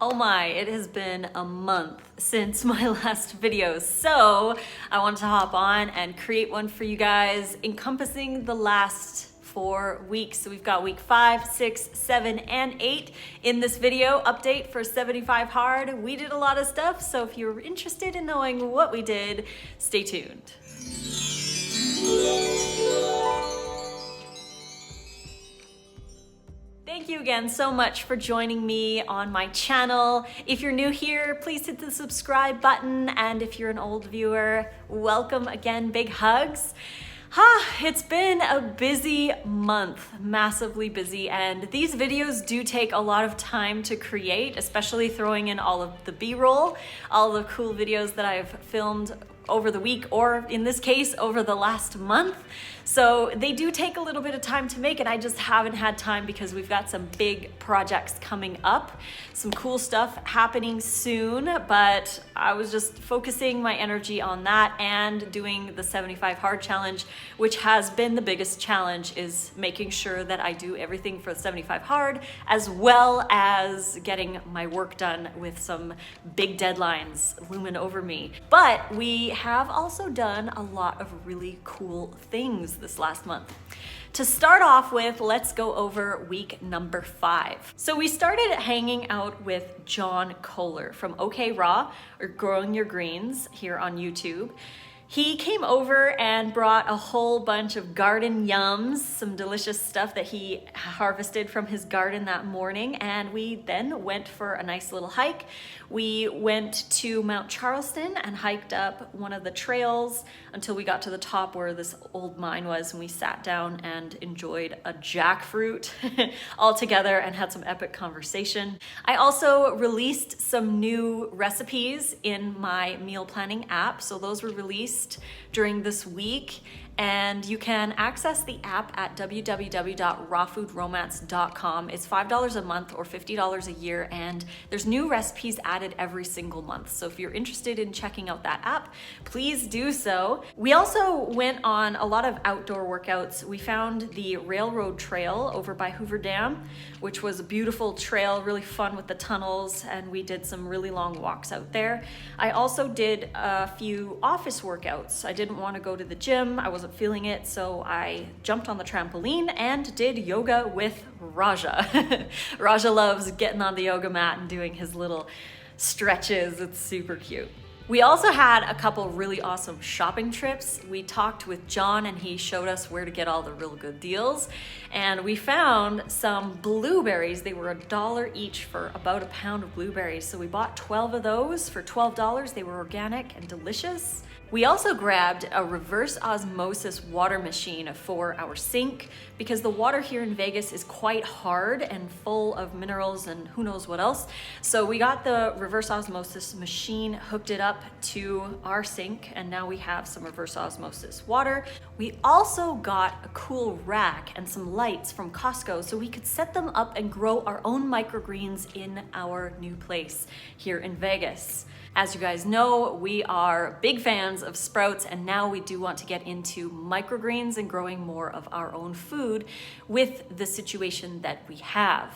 Oh my, it has been a month since my last video, so I wanted to hop on and create one for you guys encompassing the last 4 weeks. So we've got week 5, 6, 7, and 8 in this video update for 75 Hard. We did a lot of stuff, so if you're interested in knowing what we did, stay tuned. Thank you again so much for joining me on my channel. If you're new here, please hit the subscribe button. And if you're an old viewer, welcome again, big hugs. It's been a busy month, massively busy, and these videos do take a lot of time to create, especially throwing in all of the B-roll, all the cool videos that I've filmed over the week, or in this case, over the last month. So they do take a little bit of time to make, and I just haven't had time because we've got some big projects coming up, some cool stuff happening soon, but I was just focusing my energy on that and doing the 75 Hard challenge, which has been the biggest challenge, is making sure that I do everything for the 75 Hard, as well as getting my work done with some big deadlines looming over me. But we have also done a lot of really cool things this last month. To start off with, let's go over week number 5. So we started hanging out with John Kohler from OK Raw, or Growing Your Greens, here on YouTube. He came over and brought a whole bunch of garden yums, some delicious stuff that he harvested from his garden that morning, and we then went for a nice little hike. We went to Mount Charleston and hiked up one of the trails until we got to the top where this old mine was, and we sat down and enjoyed a jackfruit all together and had some epic conversation. I also released some new recipes in my meal planning app, so those were released during this week, and you can access the app at www.rawfoodromance.com. It's $5 a month or $50 a year, and there's new recipes added every single month. So if you're interested in checking out that app, please do so. We also went on a lot of outdoor workouts. We found the Railroad Trail over by Hoover Dam, which was a beautiful trail, really fun with the tunnels, and we did some really long walks out there. I also did a few office workouts. I didn't want to go to the gym. I wasn't feeling it, so I jumped on the trampoline and did yoga with Raja. Raja loves getting on the yoga mat and doing his little stretches. It's super cute. We also had a couple really awesome shopping trips. We talked with John and he showed us where to get all the real good deals. And we found some blueberries. They were $1 each for about a pound of blueberries. So we bought 12 of those for $12. They were organic and delicious. We also grabbed a reverse osmosis water machine for our sink because the water here in Vegas is quite hard and full of minerals and who knows what else. So we got the reverse osmosis machine, hooked it up to our sink, and now we have some reverse osmosis water. We also got a cool rack and some lights from Costco so we could set them up and grow our own microgreens in our new place here in Vegas. As you guys know, we are big fans of sprouts, and now we do want to get into microgreens and growing more of our own food with the situation that we have.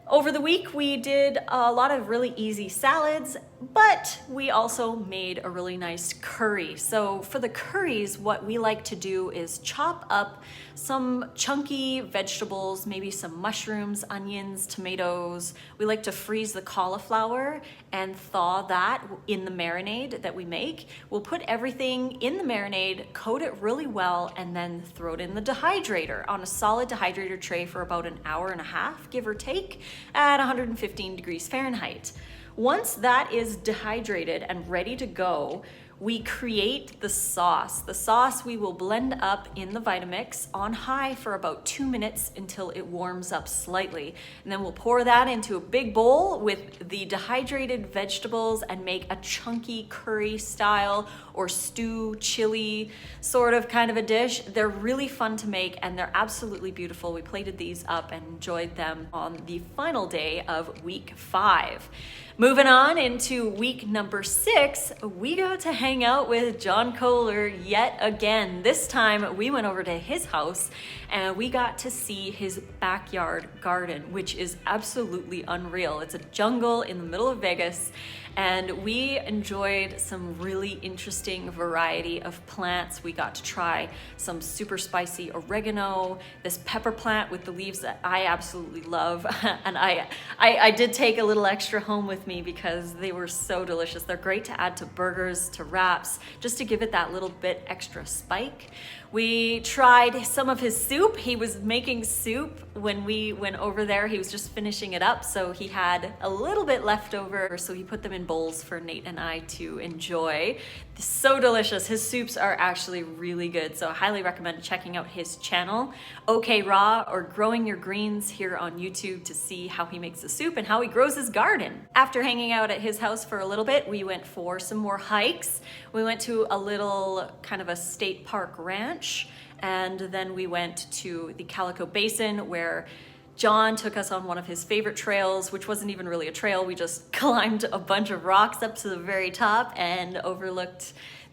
Over the week, we did a lot of really easy salads, but we also made a really nice curry. So for the curries, what we like to do is chop up some chunky vegetables, maybe some mushrooms, onions, tomatoes. We like to freeze the cauliflower and thaw that in the marinade that we make. We'll put everything in the marinade, coat it really well, and then throw it in the dehydrator on a solid dehydrator tray for about an hour and a half, give or take, at 115 degrees Fahrenheit. Once that is dehydrated and ready to go, we create the sauce. The sauce we will blend up in the Vitamix on high for about 2 minutes until it warms up slightly. And then we'll pour that into a big bowl with the dehydrated vegetables and make a chunky curry style or stew, chili sort of kind of a dish. They're really fun to make and they're absolutely beautiful. We plated these up and enjoyed them on the final day of week 5. Moving on into week number 6, we got to hang hang out with John Kohler yet again. This time we went over to his house and we got to see his backyard garden, which is absolutely unreal. It's a jungle in the middle of Vegas, and we enjoyed some really interesting variety of plants. We got to try some super spicy oregano, this pepper plant with the leaves that I absolutely love. And I did take a little extra home with me because they were so delicious. They're great to add to burgers, to wraps, just to give it that little bit extra spike. We tried some of his soup. He was making soup when we went over there. He was just finishing it up, so he had a little bit left over, so he put them in bowls for Nate and I to enjoy. So delicious. His soups are actually really good, so I highly recommend checking out his channel, OK Raw, or Growing Your Greens, here on YouTube, to see how he makes the soup and how he grows his garden. After hanging out at his house for a little bit, we went for some more hikes. We went to a little kind of a state park ranch, and then we went to the Calico Basin, where John took us on one of his favorite trails, which wasn't even really a trail. We just climbed a bunch of rocks up to the very top and overlooked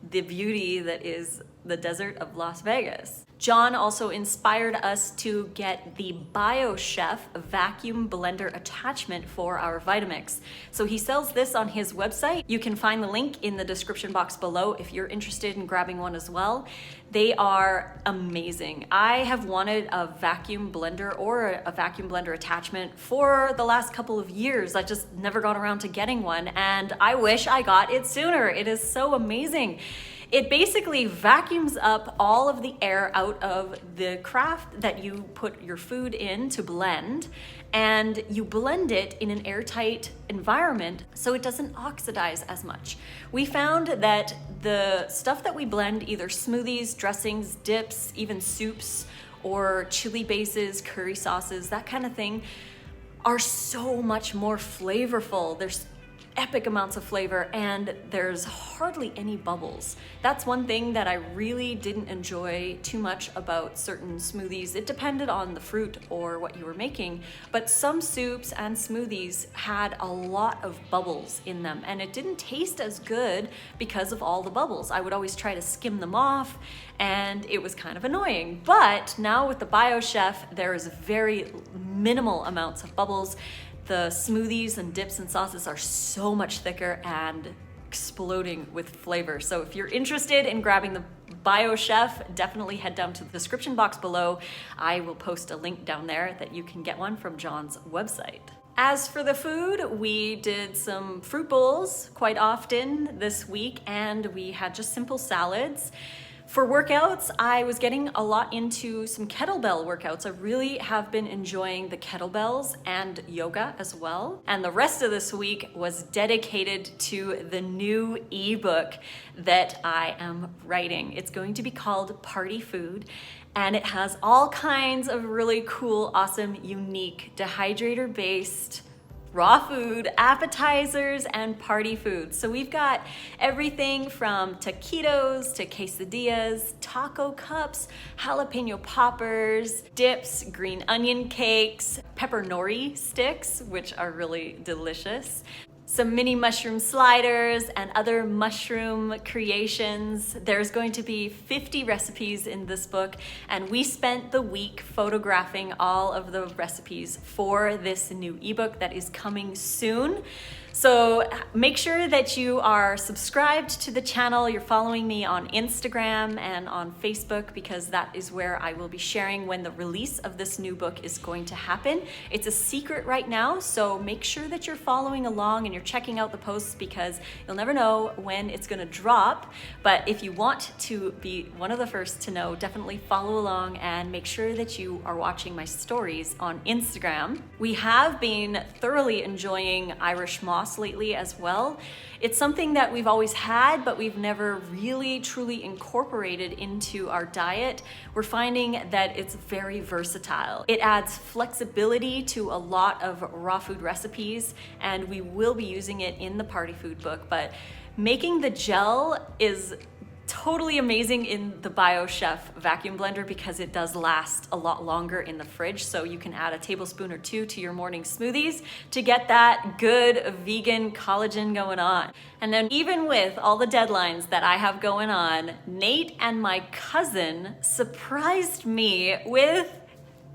the beauty that is the desert of Las Vegas. John also inspired us to get the BioChef vacuum blender attachment for our Vitamix. So he sells this on his website. You can find the link in the description box below if you're interested in grabbing one as well. They are amazing. I have wanted a vacuum blender or a vacuum blender attachment for the last couple of years. I just never got around to getting one, and I wish I got it sooner. It is so amazing. It basically vacuums up all of the air out of the craft that you put your food in to blend, and you blend it in an airtight environment so it doesn't oxidize as much. We found that the stuff that we blend, either smoothies, dressings, dips, even soups, or chili bases, curry sauces, that kind of thing, are so much more flavorful. There's epic amounts of flavor, and there's hardly any bubbles. That's one thing that I really didn't enjoy too much about certain smoothies. It depended on the fruit or what you were making, but some soups and smoothies had a lot of bubbles in them, and it didn't taste as good because of all the bubbles. I would always try to skim them off, and it was kind of annoying. But now with the BioChef, there is very minimal amounts of bubbles. The smoothies and dips and sauces are so much thicker and exploding with flavor. So if you're interested in grabbing the BioChef, definitely head down to the description box below. I will post a link down there that you can get one from John's website. As for the food, we did some fruit bowls quite often this week, and we had just simple salads. For workouts, I was getting a lot into some kettlebell workouts. I really have been enjoying the kettlebells and yoga as well. And the rest of this week was dedicated to the new ebook that I am writing. It's going to be called Party Food, and it has all kinds of really cool, awesome, unique, dehydrator-based raw food, appetizers, and party foods. So we've got everything from taquitos to quesadillas, taco cups, jalapeno poppers, dips, green onion cakes, pepper nori sticks, which are really delicious, some mini mushroom sliders, and other mushroom creations. There's going to be 50 recipes in this book, and we spent the week photographing all of the recipes for this new ebook that is coming soon. So make sure that you are subscribed to the channel, you're following me on Instagram and on Facebook, because that is where I will be sharing when the release of this new book is going to happen. It's a secret right now, so make sure that you're following along and you're checking out the posts, because you'll never know when it's gonna drop. But if you want to be one of the first to know, definitely follow along and make sure that you are watching my stories on Instagram. We have been thoroughly enjoying Irish moss lately as well. It's something that we've always had, but we've never really truly incorporated into our diet. We're finding that it's very versatile. It adds flexibility to a lot of raw food recipes, and we will be using it in the Party Food book. But making the gel is totally amazing in the BioChef vacuum blender because it does last a lot longer in the fridge. So you can add a tablespoon or two to your morning smoothies to get that good vegan collagen going on. And then even with all the deadlines that I have going on, Nate and my cousin surprised me with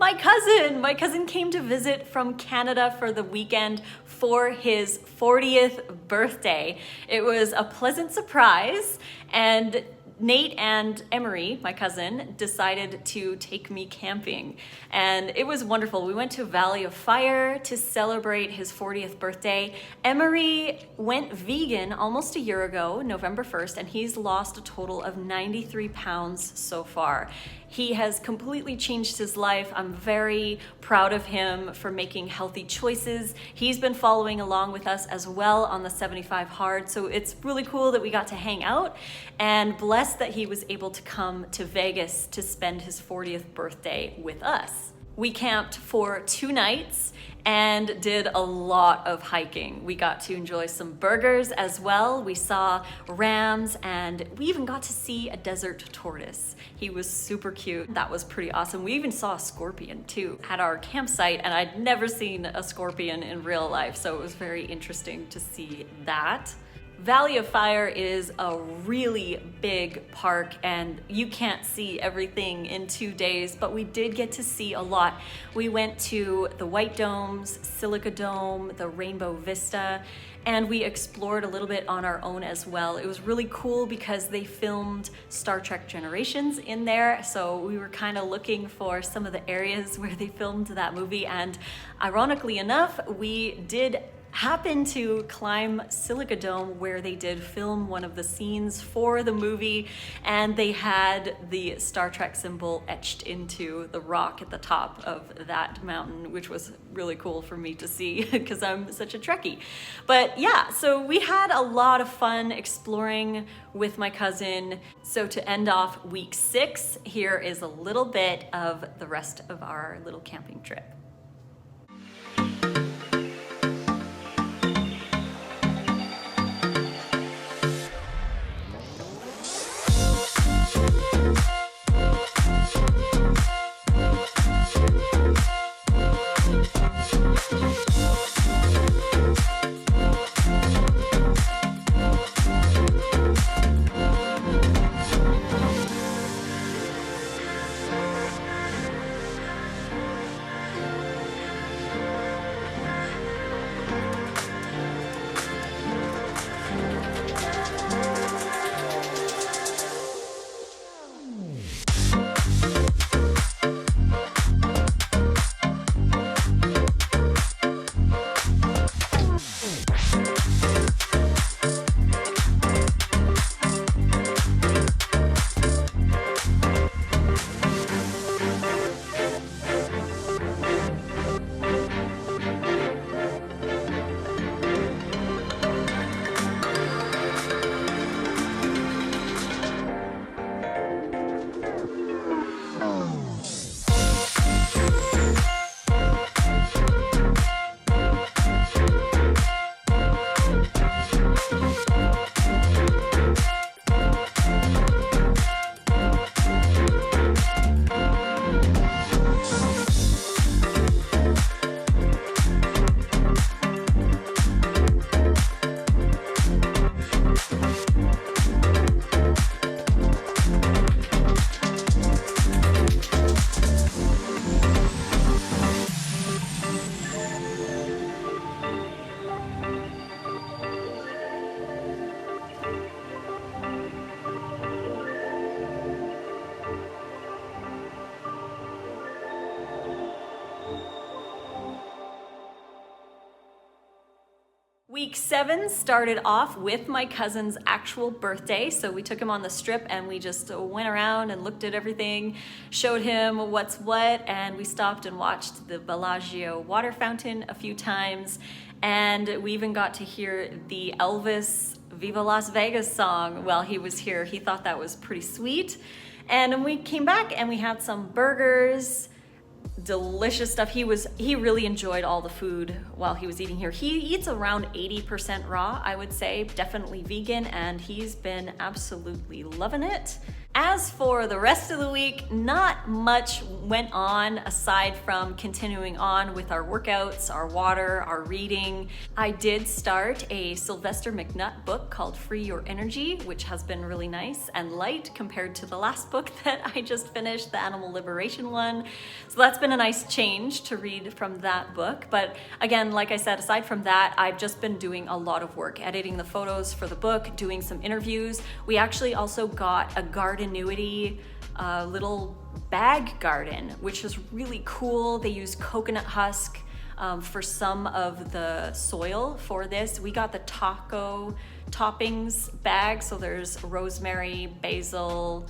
my cousin. My cousin came to visit from Canada for the weekend for his 40th birthday. It was a pleasant surprise, and Nate and Emery, my cousin, decided to take me camping, and it was wonderful. We went to Valley of Fire to celebrate his 40th birthday. Emery went vegan almost a year ago, November 1st, and he's lost a total of 93 pounds so far. He has completely changed his life. I'm very proud of him for making healthy choices. He's been following along with us as well on the 75 Hard, so it's really cool that we got to hang out, and blessed that he was able to come to Vegas to spend his 40th birthday with us. We camped for 2 nights and did a lot of hiking. We got to enjoy some burgers as well. We saw rams, and we even got to see a desert tortoise. He was super cute. That was pretty awesome. We even saw a scorpion too at our campsite, and I'd never seen a scorpion in real life, so it was very interesting to see that. Valley of Fire is a really big park, and you can't see everything in 2 days, but we did get to see a lot. We went to the White Domes, Silica Dome, the Rainbow Vista, and we explored a little bit on our own as well. It was really cool because they filmed Star Trek Generations in there, so we were kind of looking for some of the areas where they filmed that movie, and ironically enough, we did happen to climb Silica Dome where they did film one of the scenes for the movie, and they had the Star Trek symbol etched into the rock at the top of that mountain, which was really cool for me to see because I'm such a Trekkie. But yeah, so we had a lot of fun exploring with my cousin. So to end off week 6, here is a little bit of the rest of our little camping trip. Week 7 started off with my cousin's actual birthday, so we took him on the strip and we just went around and looked at everything, showed him what's what, and we stopped and watched the Bellagio water fountain a few times, and we even got to hear the Elvis Viva Las Vegas song while he was here. He thought that was pretty sweet. And then we came back and we had some burgers, delicious stuff. He really enjoyed all the food while he was eating here. He eats around 80% raw, I would say, definitely vegan, and he's been absolutely loving it. As for the rest of the week, not much went on aside from continuing on with our workouts, our water, our reading. I did start a Sylvester McNutt book called Free Your Energy, which has been really nice and light compared to the last book that I just finished, the Animal Liberation one. So that's been a nice change to read from that book. But again, like I said, aside from that, I've just been doing a lot of work, editing the photos for the book, doing some interviews. We actually also got a Gardenuity little bag garden, which is really cool. They use coconut husk for some of the soil for this. We got the taco toppings bag, so there's rosemary, basil,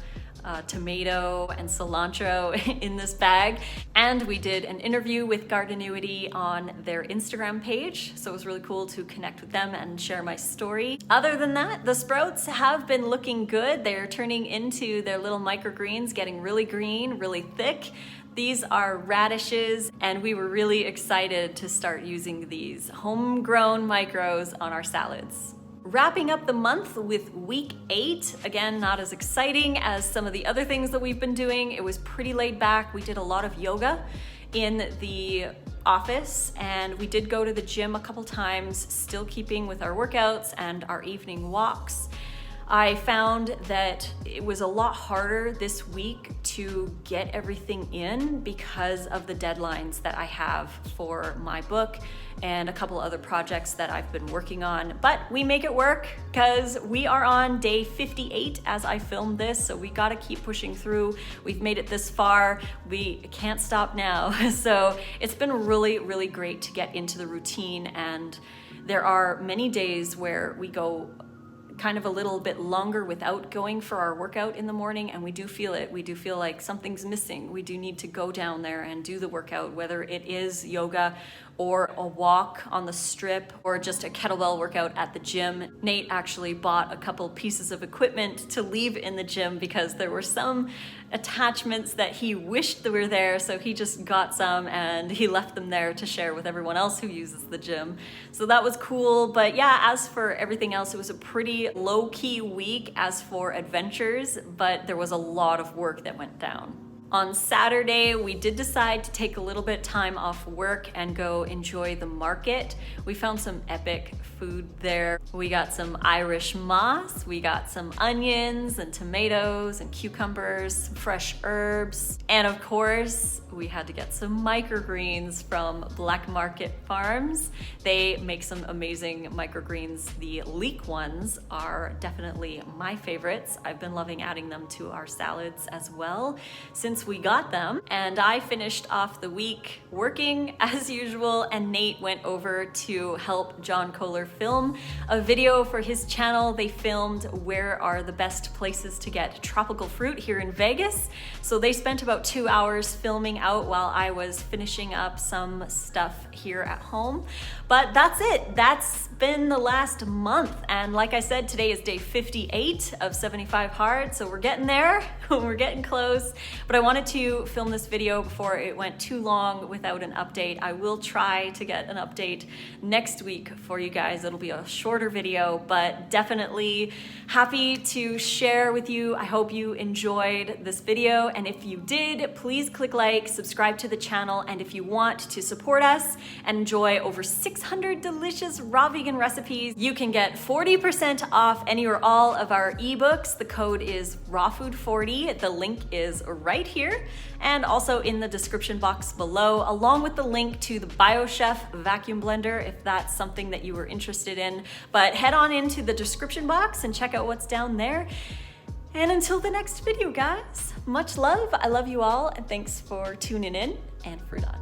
tomato and cilantro in this bag. And we did an interview with Gardenuity on their Instagram page, so it was really cool to connect with them and share my story. Other than that, the sprouts have been looking good. They're turning into their little microgreens, getting really green, really thick. These are radishes, and we were really excited to start using these homegrown micros on our salads. Wrapping up the month with week 8. Again, not as exciting as some of the other things that we've been doing. It was pretty laid back. We did a lot of yoga in the office, and we did go to the gym a couple times, still keeping with our workouts and our evening walks. I found that it was a lot harder this week to get everything in because of the deadlines that I have for my book and a couple other projects that I've been working on. But we make it work because we are on day 58 as I film this, so we gotta keep pushing through. We've made it this far, we can't stop now. So it's been really, really great to get into the routine, and there are many days where we go kind of a little bit longer without going for our workout in the morning, and we do feel it. We do feel like something's missing. We do need to go down there and do the workout, whether it is yoga or a walk on the strip or just a kettlebell workout at the gym. Nate actually bought a couple pieces of equipment to leave in the gym because there were some attachments that he wished that were there, so he just got some and he left them there to share with everyone else who uses the gym. So that was cool. But yeah, as for everything else, it was a pretty low-key week as for adventures, but there was a lot of work that went down. On Saturday, we did decide to take a little bit of time off work and go enjoy the market. We found some epic food there. We got some Irish moss, we got some onions and tomatoes and cucumbers, some fresh herbs, and of course, we had to get some microgreens from Black Market Farms. They make some amazing microgreens. The leek ones are definitely my favorites. I've been loving adding them to our salads as well since we got them. And I finished off the week working as usual, and Nate went over to help John Kohler film a video for his channel. They filmed where are the best places to get tropical fruit here in Vegas. So they spent about 2 hours filming out while I was finishing up some stuff here at home. But that's it. That's been the last month. And like I said, today is day 58 of 75 hard. So we're getting there, we're getting close. But I wanted to film this video before it went too long without an update. I will try to get an update next week for you guys. It'll be a shorter video, but definitely happy to share with you. I hope you enjoyed this video. And if you did, please click like, subscribe to the channel. And if you want to support us and enjoy over 600 delicious raw vegan recipes, you can get 40% off any or all of our ebooks. The code is rawfood40. The link is right here and also in the description box below, along with the link to the BioChef vacuum blender if that's something that you were interested in. But head on into the description box and check out what's down there. And until the next video, guys, much love. I love you all, and thanks for tuning in, and fruit on.